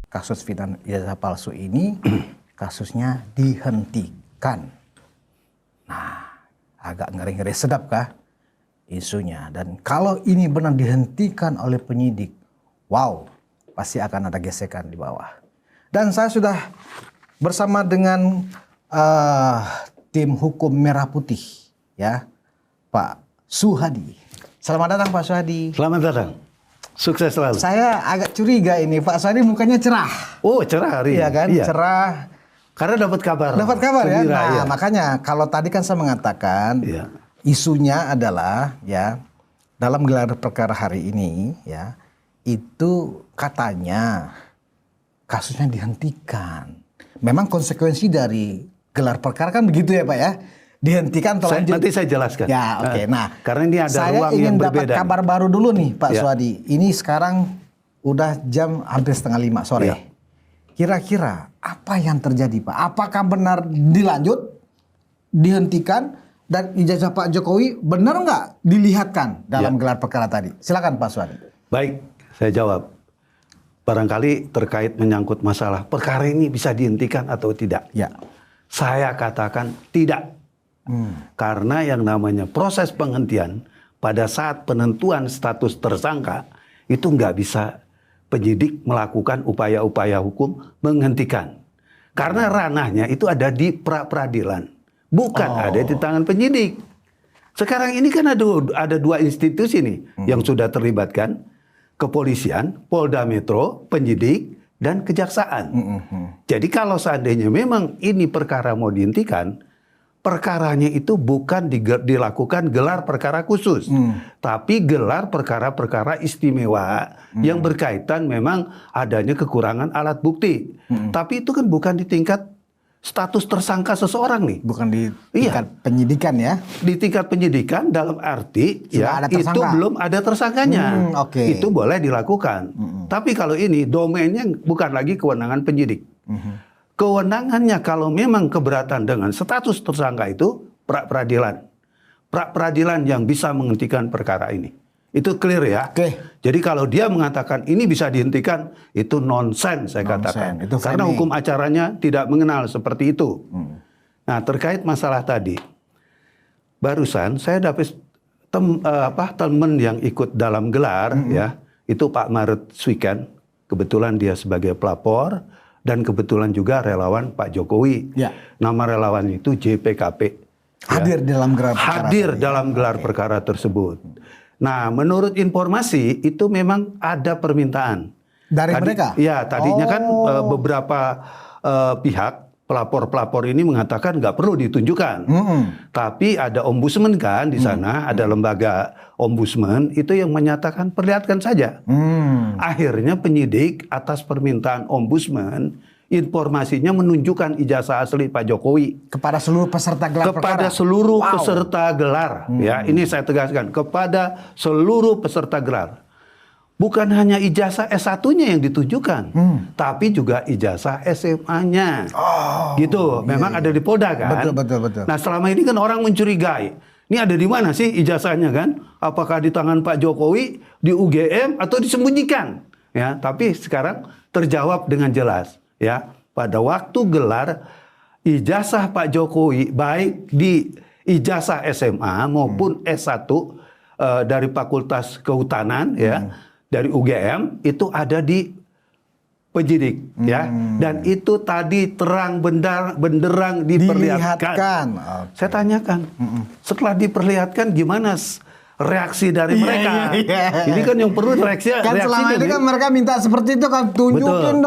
kasus ijazah palsu ini kasusnya dihentikan. Nah, agak ngeri-ngeri sedap kah isunya? Dan kalau ini benar dihentikan oleh penyidik, wow, pasti akan ada gesekan di bawah. Dan saya sudah bersama dengan tim hukum Merah Putih, ya, Pak Suhadi. Selamat datang Pak Suhadi. Selamat datang. Sukses selalu. Saya agak curiga ini, Pak Suhadi mukanya cerah. Oh, cerah hari ini. Iya kan, iya. Cerah. Karena dapat kabar. Dapat kabar ya. Gembira, Nah, iya. makanya kalau tadi kan saya mengatakan Iya. isunya adalah ya dalam gelar perkara hari ini ya itu katanya kasusnya dihentikan. Memang konsekuensi dari gelar perkara kan begitu ya Pak ya. Dihentikan atau lanjut. Nanti saya jelaskan. Ya, oke. Nah, karena ini ada saya ruang ingin yang dapat berbeda. kabar baru dulu nih Pak Ya. Suhadi. Ini sekarang udah jam hampir 4:30 sore. Ya. Kira-kira apa yang terjadi Pak? Apakah benar dilanjut, dihentikan, dan ijazah Pak Jokowi benar nggak dilihatkan dalam gelar perkara tadi? Silakan Pak Suhadi. Baik, saya jawab. Barangkali terkait menyangkut masalah perkara ini bisa dihentikan atau tidak. Ya. Saya katakan tidak. Karena yang namanya proses penghentian pada saat penentuan status tersangka itu nggak bisa penyidik melakukan upaya-upaya hukum menghentikan. Karena ranahnya itu ada di pra-peradilan, bukan ada di tangan penyidik. Sekarang ini kan ada dua institusi nih yang sudah terlibatkan, kepolisian, Polda Metro, penyidik, dan kejaksaan. Jadi kalau seandainya memang ini perkara mau dihentikan, perkaranya itu bukan dilakukan gelar perkara khusus, tapi gelar perkara-perkara istimewa yang berkaitan memang adanya kekurangan alat bukti. Tapi itu kan bukan di tingkat status tersangka seseorang nih. Bukan di tingkat penyidikan ya? Di tingkat penyidikan dalam arti Sudah ya ada itu tersangka. belum ada tersangkanya. Oke. Itu boleh dilakukan. Tapi kalau ini domainnya bukan lagi kewenangan penyidik. Kewenangannya kalau memang keberatan dengan status tersangka itu pra-peradilan. Pra-peradilan yang bisa menghentikan perkara ini. Itu clear ya. Oke. Jadi kalau dia mengatakan ini bisa dihentikan, itu nonsens saya katakan. Itu Karena framing. hukum acaranya tidak mengenal seperti itu. Nah, terkait masalah tadi, barusan saya dapat teman yang ikut dalam gelar ya, itu Pak Maret Swiken, kebetulan dia sebagai pelapor dan kebetulan juga relawan Pak Jokowi. Ya. Nama relawan itu JPKP. Hadir dalam gelar perkara. Hadir tadi. dalam gelar perkara tersebut. Nah, menurut informasi itu memang ada permintaan Dari mereka? Ya, tadinya kan beberapa pihak pelapor-pelapor ini mengatakan nggak perlu ditunjukkan. Tapi ada ombudsman kan di sana, ada lembaga ombudsman itu yang menyatakan perlihatkan saja. Akhirnya penyidik atas permintaan ombudsman informasinya menunjukkan ijazah asli Pak Jokowi Kepada seluruh peserta gelar perkara? kepada seluruh Wow. peserta gelar. Ya, ini saya tegaskan kepada seluruh peserta gelar. Bukan hanya ijazah S1-nya yang ditunjukkan, tapi juga ijazah SMA-nya. Gitu. Memang ada di Polda kan? Betul. Nah, selama ini kan orang mencurigai. Ini ada di mana sih ijazahnya kan? Apakah di tangan Pak Jokowi, di UGM atau disembunyikan? Ya, tapi sekarang terjawab dengan jelas. Ya, pada waktu gelar ijazah Pak Jokowi baik di ijazah SMA maupun S1 dari Fakultas Kehutanan ya, dari UGM itu ada di penyidik ya. Dan itu tadi terang benderang diperlihatkan. Oke. Saya tanyakan, setelah diperlihatkan gimana reaksi dari mereka? Ini kan yang perlu reaksi. Kan selama ini kan mereka minta seperti itu kan, tunjukin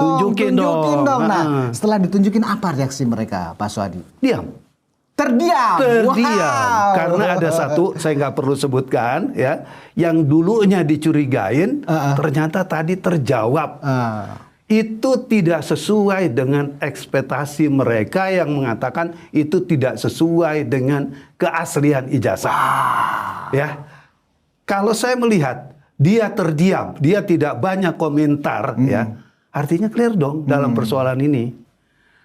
Betul, dong. Nah, Nah. setelah ditunjukin apa reaksi mereka, Pak Suhadi? Diam. Terdiam. Terdiam. Wow. Karena ada satu, saya nggak perlu sebutkan ya, yang dulunya dicurigain, ternyata tadi terjawab. Itu tidak sesuai dengan ekspektasi mereka yang mengatakan itu tidak sesuai dengan keaslian ijazah. Ya. Kalau saya melihat dia terdiam, dia tidak banyak komentar ya. Artinya clear dong dalam persoalan ini.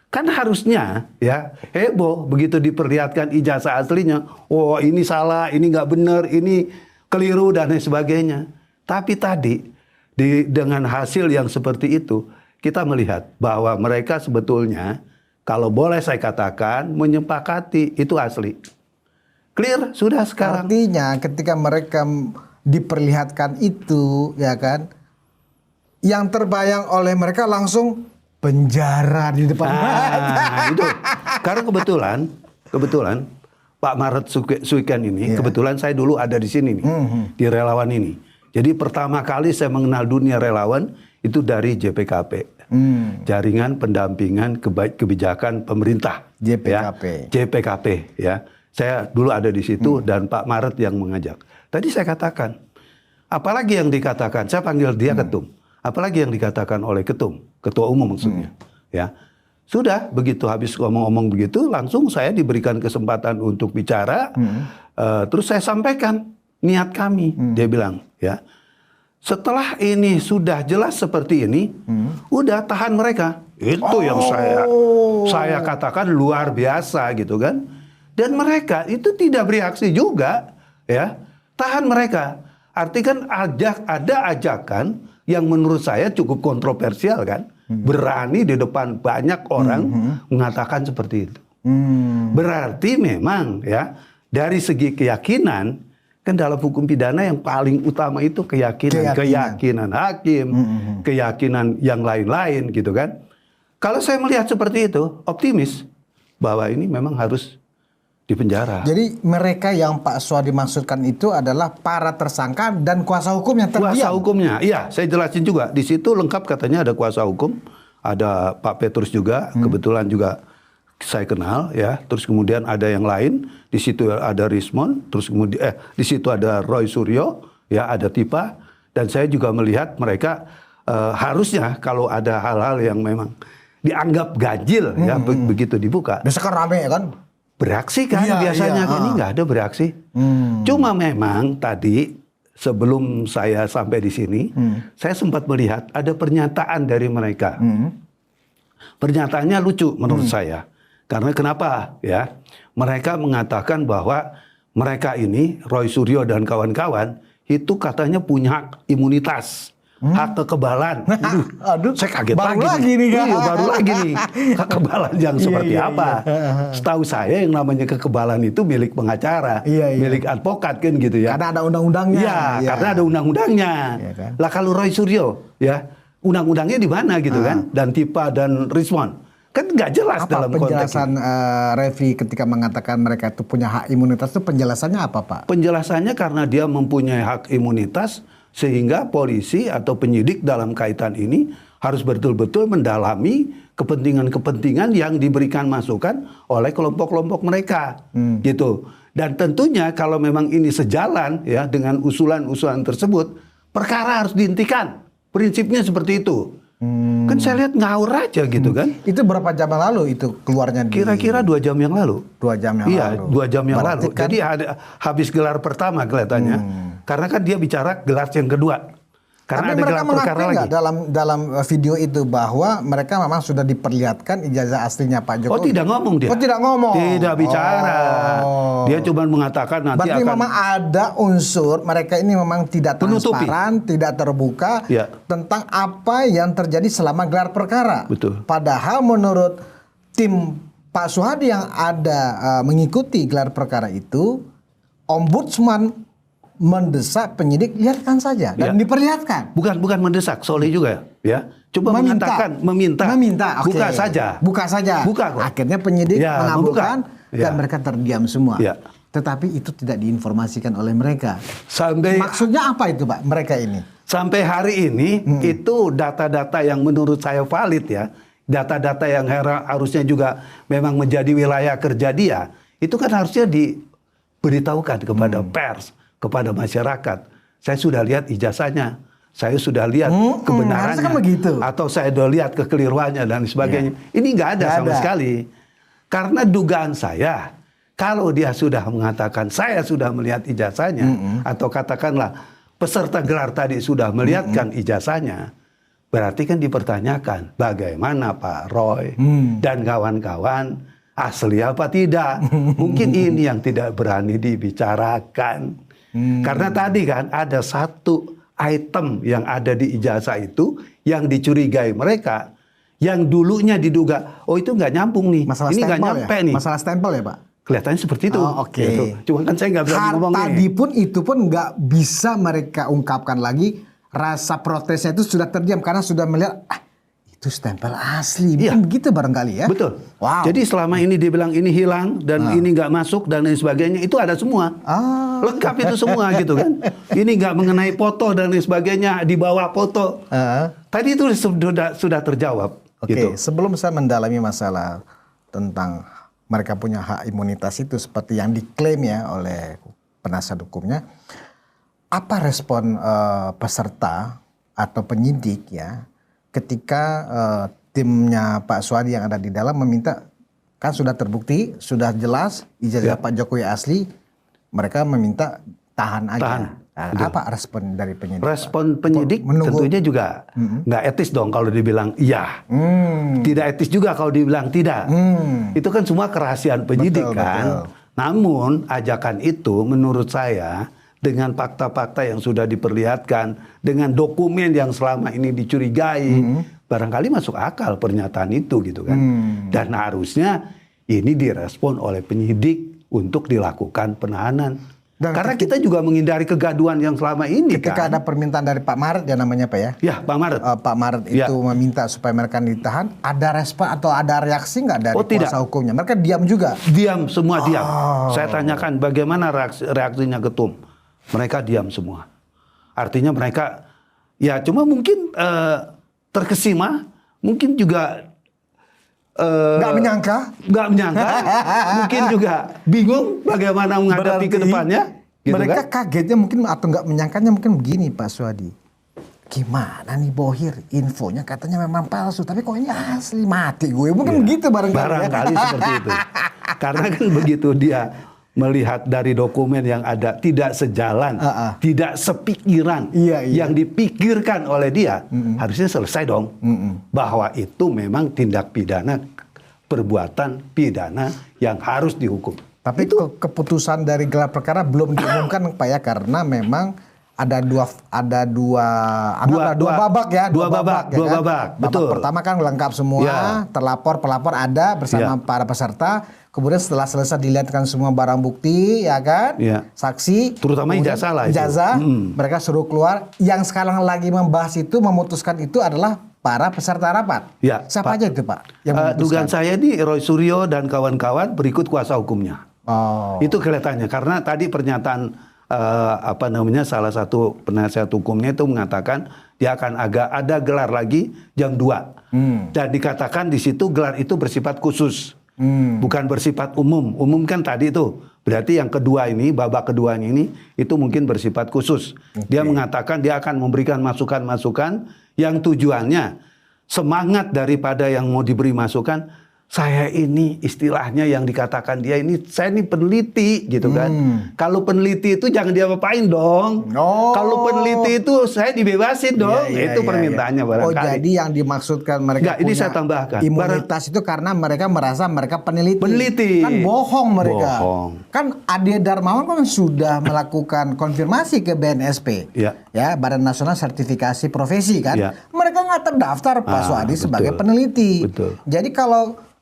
Kan harusnya ya heboh begitu diperlihatkan ijazah aslinya. Oh, ini salah, ini nggak benar, ini keliru dan lain sebagainya. Tapi tadi dengan hasil yang seperti itu, kita melihat bahwa mereka sebetulnya, kalau boleh saya katakan, menyepakati itu asli. Clear sudah sekarang. Artinya ketika mereka diperlihatkan itu, ya kan, yang terbayang oleh mereka langsung penjara di depan mata. Itu karena kebetulan Pak Maret Suiken ini, kebetulan saya dulu ada di sini nih, di relawan ini. Jadi pertama kali saya mengenal dunia relawan itu dari JPKP. Jaringan Pendampingan Kebijakan Pemerintah. JPKP. Ya, JPKP ya. Saya dulu ada di situ dan Pak Maret yang mengajak. Tadi saya katakan, apalagi yang dikatakan, saya panggil dia ketum. Apalagi yang dikatakan oleh ketum, ketua umum maksudnya. Ya. Sudah begitu habis ngomong-ngomong begitu, langsung saya diberikan kesempatan untuk bicara. Terus saya sampaikan niat kami. Dia bilang, ya, setelah ini sudah jelas seperti ini, udah tahan mereka. Itu yang saya katakan luar biasa gitu kan. Dan mereka itu tidak bereaksi juga, ya. Tahan mereka. Arti kan ada ajakan yang menurut saya cukup kontroversial kan. Berani di depan banyak orang mengatakan seperti itu. Berarti memang ya dari segi keyakinan, kan dalam hukum pidana yang paling utama itu keyakinan hakim, keyakinan yang lain-lain gitu kan. Kalau saya melihat seperti itu, optimis bahwa ini memang harus dipenjara. Jadi mereka yang Pak Suhadi maksudkan itu adalah para tersangka dan kuasa hukum yang terdiam. Kuasa hukumnya, iya, saya jelasin juga. Di situ lengkap katanya ada kuasa hukum, ada Pak Petrus juga, kebetulan juga saya kenal ya. Terus kemudian ada yang lain, di situ ada Rismond, terus kemudian di situ ada Roy Suryo, ya ada Tipa, dan saya juga melihat mereka harusnya kalau ada hal-hal yang memang dianggap ganjil ya begitu dibuka. Biasa kan rame ya kan? Bereaksi kan biasanya ini nggak ada bereaksi. Cuma memang tadi sebelum saya sampai di sini, saya sempat melihat ada pernyataan dari mereka. Pernyataannya lucu menurut saya. Karena kenapa ya? Mereka mengatakan bahwa mereka ini Roy Suryo dan kawan-kawan itu katanya punya hak imunitas. Hak kekebalan. Aduh, saya kaget baru lagi nih. Iya, baru lagi nih. Kekebalan yang seperti apa? Setahu saya yang namanya kekebalan itu milik pengacara, milik advokat kan gitu ya. Karena ada undang-undangnya. Iya, karena ada undang-undangnya. Kan? Lah kalau Roy Suryo ya, undang-undangnya di mana gitu kan? Dan Tipa dan Rismond. Kan nggak jelas apa dalam konteks penjelasan Refli ketika mengatakan mereka itu punya hak imunitas itu penjelasannya apa Pak? Penjelasannya karena dia mempunyai hak imunitas sehingga polisi atau penyidik dalam kaitan ini harus betul-betul mendalami kepentingan-kepentingan yang diberikan masukan oleh kelompok-kelompok mereka gitu. Dan tentunya kalau memang ini sejalan ya dengan usulan-usulan tersebut, perkara harus dihentikan. Prinsipnya seperti itu. Kan saya lihat ngawur aja gitu kan. Itu berapa jam yang lalu itu keluarnya? Kira-kira 2 jam yang lalu. 2 jam yang lalu. Iya, 2 jam yang Berarti lalu. Kan, jadi habis gelar pertama kelihatannya. Karena kan dia bicara gelar yang kedua. Karena tapi ada mereka gelar perkara mengakui nggak lagi. dalam video itu bahwa mereka memang sudah diperlihatkan ijazah aslinya Pak Jokowi? Oh tidak ngomong dia? Oh tidak ngomong? Tidak bicara. Dia cuma mengatakan nanti berarti akan... memang ada unsur mereka ini memang tidak Menutupi. transparan, tidak terbuka tentang apa yang terjadi selama gelar perkara. Betul. Padahal menurut tim Pak Suhadi yang ada mengikuti gelar perkara itu, Ombudsman mendesak penyidik lihatkan saja dan diperlihatkan. Bukan mendesak, sorry juga ya. Coba mengatakan meminta. Okay. Buka saja. Buka saja. Buka kok. Akhirnya penyidik mengabulkan dan mereka terdiam semua. Ya. Tetapi itu tidak diinformasikan oleh mereka. Sampai maksudnya apa itu Pak mereka ini? Sampai hari ini itu data-data yang menurut saya valid ya. Data-data yang harusnya juga memang menjadi wilayah kerja dia. Itu kan harusnya diberitahukan kepada pers, kepada masyarakat. Saya sudah lihat ijazahnya, saya sudah lihat kebenarannya, kan begitu. Atau saya sudah lihat kekeliruannya dan sebagainya. Ini nggak ada sama sekali. Karena dugaan saya, kalau dia sudah mengatakan saya sudah melihat ijazahnya, atau katakanlah peserta gelar tadi sudah melihatkan ijazahnya, berarti kan dipertanyakan bagaimana Pak Roy dan kawan-kawan asli apa tidak. Mungkin ini yang tidak berani dibicarakan. Karena tadi kan ada satu item yang ada di ijazah itu yang dicurigai mereka, yang dulunya diduga, oh itu nggak nyambung nih, Masalah ini nggak stempel nyampe ya? nih. Masalah stempel ya Pak? Kelihatannya seperti itu. Oh, oke. Gitu. Cuma kan saya nggak bisa ngomongnya. Tadi pun itu pun nggak bisa mereka ungkapkan lagi, rasa protesnya itu sudah terdiam karena sudah melihat itu stempel asli. Iya. Mungkin begitu barangkali ya. Betul. Wow. Jadi selama ini dibilang ini hilang dan ini nggak masuk dan lain sebagainya, itu ada semua. Lengkap itu semua gitu kan. Ini nggak mengenai foto dan lain sebagainya, di bawah foto. Tadi itu sudah terjawab. Oke, Gitu. sebelum saya mendalami masalah tentang mereka punya hak imunitas itu seperti yang diklaim ya oleh penasihat hukumnya, apa respon peserta atau penyidik ya ketika timnya Pak Suhadi yang ada di dalam meminta, kan sudah terbukti, sudah jelas ijazah Pak Jokowi asli, mereka meminta tahan aja. Tahan. Nah, apa respon dari penyidik? Respon penyidik Menunggu. tentunya juga nggak etis dong kalau dibilang iya. Tidak etis juga kalau dibilang tidak. Itu kan semua kerahasiaan penyidik Betul, kan. betul. Namun ajakan itu menurut saya dengan fakta-fakta yang sudah diperlihatkan, dengan dokumen yang selama ini dicurigai, barangkali masuk akal pernyataan itu gitu kan. Dan harusnya ini direspon oleh penyidik untuk dilakukan penahanan. Dan karena kita juga menghindari kegaduhan yang selama ini Ketika kan. ada permintaan dari Pak Maret ya namanya Pak ya? Ya, Pak Maret. Pak Maret Ya. itu meminta supaya mereka ditahan, ada respon atau ada reaksi nggak dari tidak. kuasa hukumnya? Mereka diam juga. Diam, semua diam. Saya tanyakan bagaimana reaksinya ketum. Mereka diam semua. Artinya mereka, ya cuma mungkin terkesima, mungkin juga Nggak menyangka. nggak menyangka, mungkin juga bingung bagaimana menghadapi ke depannya. Gitu Mereka kan? kagetnya mungkin atau nggak menyangkanya mungkin begini Pak Suhadi. Gimana nih Bohir, infonya katanya memang palsu, tapi kok ini asli, mati gue. Mungkin begitu barangkali. Barangkali seperti itu. Karena kan begitu dia melihat dari dokumen yang ada tidak sejalan, tidak sepikiran Iya. yang dipikirkan oleh dia, harusnya selesai dong. Bahwa itu memang tindak pidana, perbuatan pidana yang harus dihukum. Tapi keputusan dari gelar perkara belum diumumkan Pak ya, karena memang ada dua babak ya. Dua babak, Babak betul. pertama kan lengkap semua, Ya. terlapor, pelapor ada bersama para peserta. Kemudian setelah selesai dilihatkan semua barang bukti, ya kan, Ya. saksi, Terutama kemudian ijazah lah itu. ijazah, mereka suruh keluar. Yang sekarang lagi membahas itu, memutuskan itu adalah para peserta rapat. Ya, Siapa aja itu Pak? Yang memutuskan? Dugaan saya ini Roy Suryo dan kawan-kawan berikut kuasa hukumnya. Oh. Itu kelihatannya karena tadi pernyataan salah satu penasihat hukumnya itu mengatakan dia akan ada gelar lagi jam 2. Dan dikatakan di situ gelar itu bersifat khusus. Bukan bersifat umum. Umum kan tadi itu. Berarti yang kedua ini, babak kedua ini itu mungkin bersifat khusus. Dia mengatakan dia akan memberikan masukan-masukan yang tujuannya semangat daripada yang mau diberi masukan. Saya ini istilahnya yang dikatakan dia ini, saya ini peneliti gitu kan. Kalau peneliti itu jangan diapa-apain dong. Oh. Kalau peneliti itu saya dibebasin dong. Iya, itu iya, permintaannya iya. barangkali. Oh jadi yang dimaksudkan mereka Enggak, ini punya saya tambahkan. imunitas itu karena mereka merasa mereka peneliti. Peneliti. Kan bohong mereka. Bohong. Kan Ade Darmawan kan sudah melakukan konfirmasi ke BNSP. Iya. Ya, Badan Nasional Sertifikasi Profesi kan. Iya. Mereka nggak terdaftar Pak Suhadi sebagai betul. peneliti. Betul. Jadi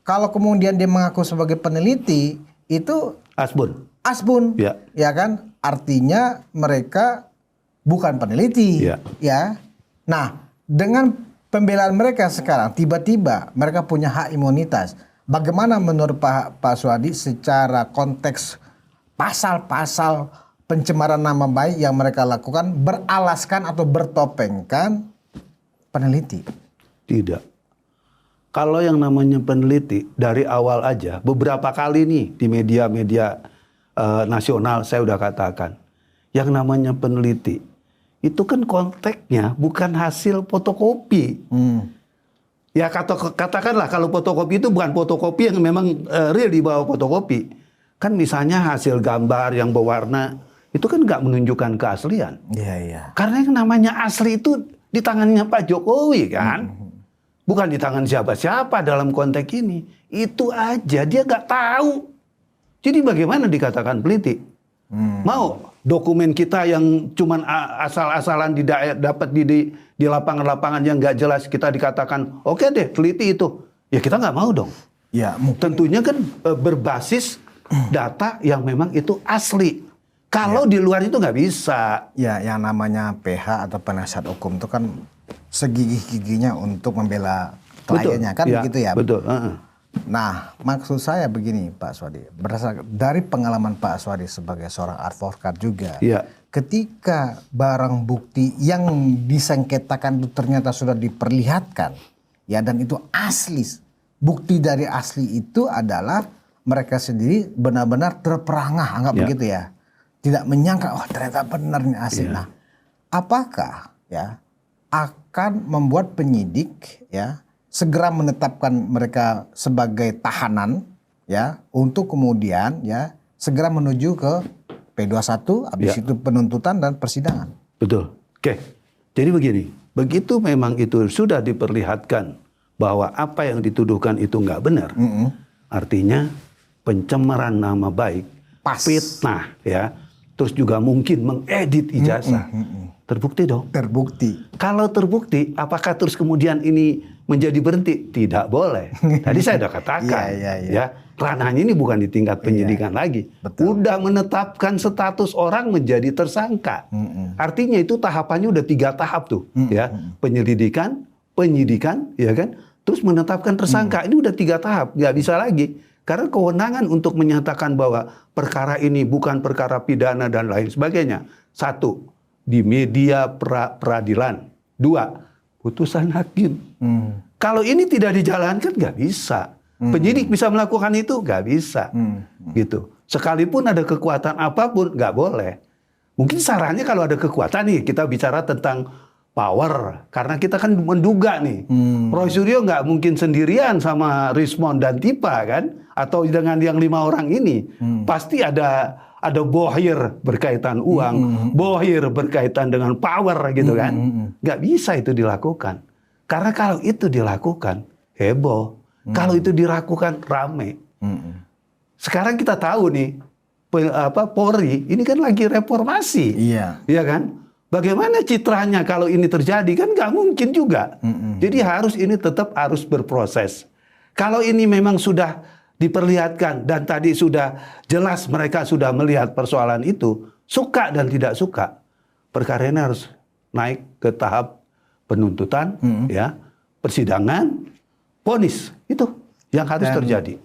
kalau kemudian dia mengaku sebagai peneliti itu Asbun. Ya. Ya kan? Artinya mereka bukan peneliti. Ya. Ya. Nah, dengan pembelaan mereka sekarang tiba-tiba mereka punya hak imunitas. Bagaimana menurut Pak Suhadi secara konteks pasal-pasal pencemaran nama baik yang mereka lakukan beralaskan atau bertopengkan peneliti? Tidak. Kalau yang namanya peneliti dari awal aja beberapa kali nih di media-media nasional saya udah katakan yang namanya peneliti itu kan konteksnya bukan hasil fotokopi. Ya katakanlah kalau fotokopi itu bukan fotokopi yang memang real di bawah fotokopi. Kan misalnya hasil gambar yang berwarna itu kan nggak menunjukkan keaslian. Iya, iya. Karena yang namanya asli itu di tangannya Pak Jokowi kan. Bukan di tangan siapa-siapa dalam konteks ini. Itu aja dia nggak tahu. Jadi bagaimana dikatakan peneliti? Mau dokumen kita yang cuman asal-asalan dapat di lapangan-lapangan yang nggak jelas kita dikatakan oke deh teliti itu, ya kita nggak mau dong. Ya, mungkin Tentunya kan berbasis data yang memang itu asli. Kalau di luar itu nggak bisa. ya yang namanya PH atau penasihat hukum itu kan segigih-giginya untuk membela kliennya kan Ya, begitu ya. Betul. Nah, maksud saya begini Pak Aswadi, berdasarkan dari pengalaman Pak Aswadi sebagai seorang advokat juga, Ya. ketika barang bukti yang disengketakan itu ternyata sudah diperlihatkan, ya dan itu asli, bukti dari asli itu adalah mereka sendiri benar-benar terperangah, anggap Ya. begitu ya, tidak menyangka, oh ternyata benar ini asli. Ya. Nah, apakah ya akan membuat penyidik ya segera menetapkan mereka sebagai tahanan ya untuk kemudian ya segera menuju ke P21 habis Ya. itu penuntutan dan persidangan. Betul. Oke. Jadi begini, begitu memang itu sudah diperlihatkan bahwa apa yang dituduhkan itu nggak benar, artinya pencemaran nama baik, Pas. fitnah, ya, terus juga mungkin mengedit ijazah, terbukti dong. Terbukti. Kalau terbukti, apakah terus kemudian ini menjadi berhenti? Tidak boleh. Tadi saya sudah katakan, Iya. ya, ranahnya ini bukan di tingkat penyidikan lagi. Betul. Udah menetapkan status orang menjadi tersangka. Artinya itu tahapannya udah 3 tahap tuh, ya, penyelidikan, penyidikan, ya kan, terus menetapkan tersangka. Ini udah 3 tahap, nggak bisa lagi. Karena kewenangan untuk menyatakan bahwa perkara ini bukan perkara pidana dan lain sebagainya. 1, di media peradilan. 2, putusan hakim. Kalau ini tidak dijalankan nggak bisa. Penyidik bisa melakukan itu nggak bisa. Gitu. Sekalipun ada kekuatan apapun nggak boleh. Mungkin sarannya kalau ada kekuatan nih kita bicara tentang power. Karena kita kan menduga nih. Roy Suryo nggak mungkin sendirian sama Rismond dan Tipa kan. Atau dengan yang 5 orang ini. Pasti ada bohir berkaitan uang, bohir berkaitan dengan power gitu kan. Nggak bisa itu dilakukan. Karena kalau itu dilakukan, heboh. Kalau itu dilakukan, rame. Sekarang kita tahu nih, Polri ini kan lagi reformasi. Iya. Iya kan? Bagaimana citranya kalau ini terjadi? Kan nggak mungkin juga. Jadi ini tetap harus berproses. Kalau ini memang sudah diperlihatkan dan tadi sudah jelas mereka sudah melihat persoalan itu, suka dan tidak suka, perkara ini harus naik ke tahap penuntutan, ya, persidangan, vonis, itu yang harus terjadi.